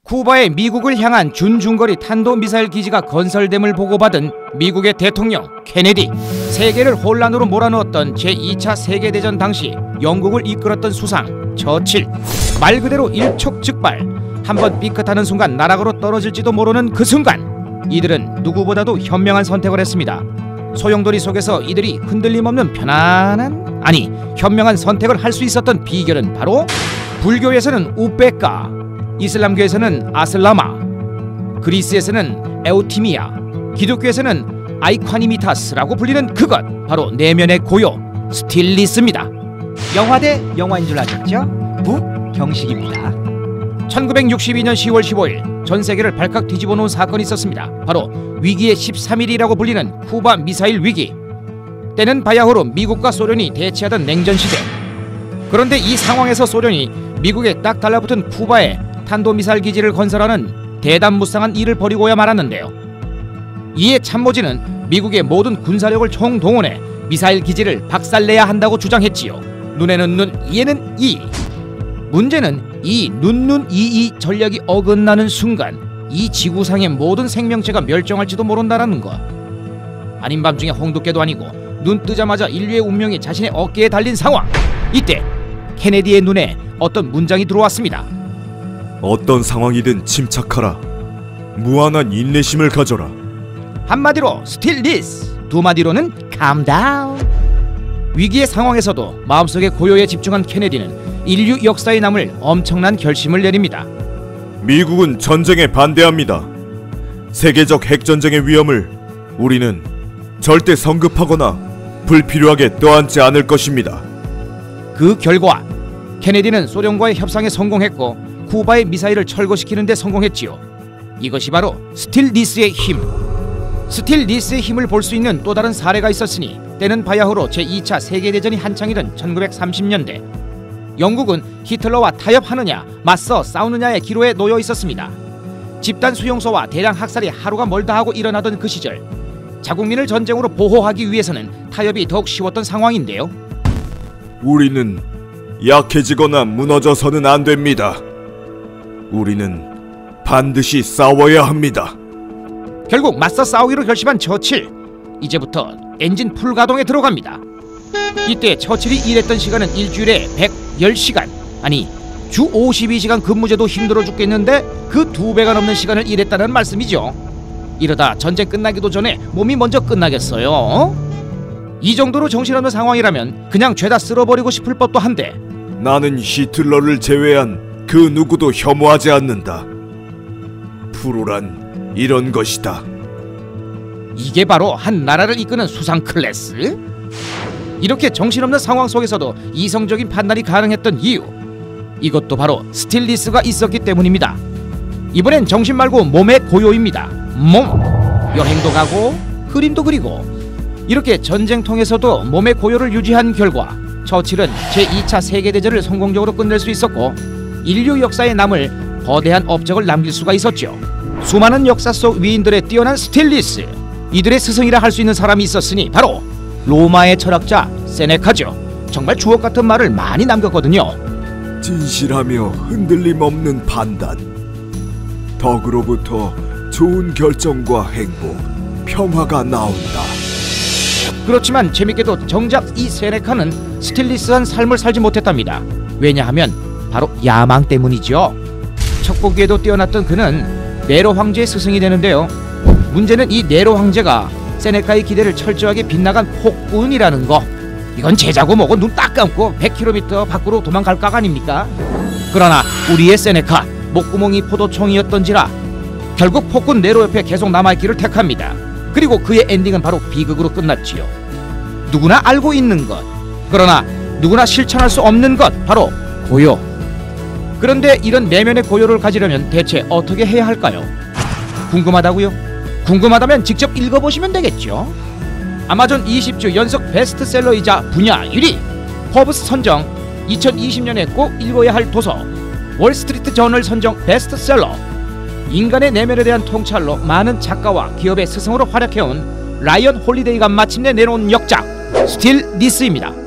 쿠바의 미국을 향한 준중거리 탄도미사일 기지가 건설됨을 보고받은 미국의 대통령 케네디, 세계를 혼란으로 몰아넣었던 제2차 세계대전 당시 영국을 이끌었던 수상 처칠, 말 그대로 일촉즉발, 한번 삐끗하는 순간 나락으로 떨어질지도 모르는 그 순간 이들은 누구보다도 현명한 선택을 했습니다. 소용돌이 속에서 이들이 흔들림 없는 편안한, 아니 현명한 선택을 할 수 있었던 비결은 바로 불교에서는 우베카, 이슬람교에서는 아슬라마, 그리스에서는 에우티미아, 기독교에서는 아이콰니미타스라고 불리는 그것, 바로 내면의 고요, 스틸리스입니다. 영화 대 영화인 줄 아셨죠? 북경식입니다. 1962년 10월 15일 전 세계를 발칵 뒤집어 놓은 사건이 있었습니다. 바로 위기의 13일이라고 불리는 쿠바 미사일 위기. 때는 바야흐로 미국과 소련이 대치하던 냉전시대. 그런데 이 상황에서 소련이 미국에 딱 달라붙은 쿠바에 탄도미사일 기지를 건설하는 대담무쌍한 일을 벌이고야 말았는데요. 이에 참모진은 미국의 모든 군사력을 총동원해 미사일 기지를 박살내야 한다고 주장했지요. 눈에는 눈, 이에는 이. 문제는 이 눈이이 전략이 어긋나는 순간 이 지구상의 모든 생명체가 멸종할지도 모른다는 것. 아닌 밤중에 홍두깨도 아니고 눈 뜨자마자 인류의 운명이 자신의 어깨에 달린 상황. 이때 케네디의 눈에 어떤 문장이 들어왔습니다. 어떤 상황이든 침착하라. 무한한 인내심을 가져라. 한마디로 스틸리스, 두 마디로는 calm down. 위기의 상황에서도 마음속의 고요에 집중한 케네디는 인류 역사에 남을 엄청난 결심을 내립니다. 미국은 전쟁에 반대합니다. 세계적 핵전쟁의 위험을 우리는 절대 성급하거나 불필요하게 떠안지 않을 것입니다. 그 결과 케네디는 소련과의 협상에 성공했고 쿠바의 미사일을 철거시키는 데 성공했지요. 이것이 바로 스틸리스의 힘. 스틸리스의 힘을 볼 수 있는 또 다른 사례가 있었으니 때는 바야흐로 제2차 세계대전이 한창이던 1930년대. 영국은 히틀러와 타협하느냐 맞서 싸우느냐의 기로에 놓여 있었습니다. 집단 수용소와 대량 학살이 하루가 멀다 하고 일어나던 그 시절, 자국민을 전쟁으로 보호하기 위해서는 타협이 더욱 쉬웠던 상황인데요. 우리는 약해지거나 무너져서는 안 됩니다. 우리는 반드시 싸워야 합니다. 결국 맞서 싸우기로 결심한 처칠. 이제부터 엔진 풀가동에 들어갑니다. 이때 처칠이 일했던 시간은 일주일에 110시간, 아니 주 52시간 근무제도 힘들어 죽겠는데 그 2배가 넘는 시간을 일했다는 말씀이죠. 이러다 전쟁 끝나기도 전에 몸이 먼저 끝나겠어요? 이 정도로 정신없는 상황이라면 그냥 죄다 쓸어버리고 싶을 법도 한데, 나는 히틀러를 제외한 그 누구도 혐오하지 않는다. 프로란 이런 것이다. 이게 바로 한 나라를 이끄는 수상 클래스? 이렇게 정신없는 상황 속에서도 이성적인 판단이 가능했던 이유, 이것도 바로 스틸리스가 있었기 때문입니다. 이번엔 정신 말고 몸의 고요입니다. 몸! 여행도 가고 그림도 그리고 이렇게 전쟁통에서도 몸의 고요를 유지한 결과 처칠은 제2차 세계대전을 성공적으로 끝낼 수 있었고 인류 역사에 남을 거대한 업적을 남길 수가 있었죠. 수많은 역사 속 위인들의 뛰어난 스틸리스, 이들의 스승이라 할 수 있는 사람이 있었으니 바로 로마의 철학자 세네카죠. 정말 주옥같은 말을 많이 남겼거든요. 진실하며 흔들림 없는 판단, 덕으로부터 좋은 결정과 행복, 평화가 나온다. 그렇지만 재밌게도 정작 이 세네카는 스틸리스한 삶을 살지 못했답니다. 왜냐하면 바로 야망 때문이죠. 척보기에도 뛰어났던 그는 네로 황제의 스승이 되는데요. 문제는 이 네로 황제가 세네카의 기대를 철저하게 빗나간 폭군이라는 거. 이건 제자고 뭐고 눈 딱 감고 100km 밖으로 도망갈 각 아닙니까? 그러나 우리의 세네카, 목구멍이 포도총이었던지라 결국 폭군 네로 옆에 계속 남아있기를 택합니다. 그리고 그의 엔딩은 바로 비극으로 끝났지요. 누구나 알고 있는 것, 그러나 누구나 실천할 수 없는 것, 바로 고요. 그런데 이런 내면의 고요를 가지려면 대체 어떻게 해야 할까요? 궁금하다고요? 궁금하다면 직접 읽어보시면 되겠죠. 아마존 20주 연속 베스트셀러이자 분야 1위, 포브스 선정 2020년에 꼭 읽어야 할 도서, 월스트리트 저널 선정 베스트셀러, 인간의 내면에 대한 통찰로 많은 작가와 기업의 스승으로 활약해온 라이언 홀리데이가 마침내 내놓은 역작 스틸리스입니다.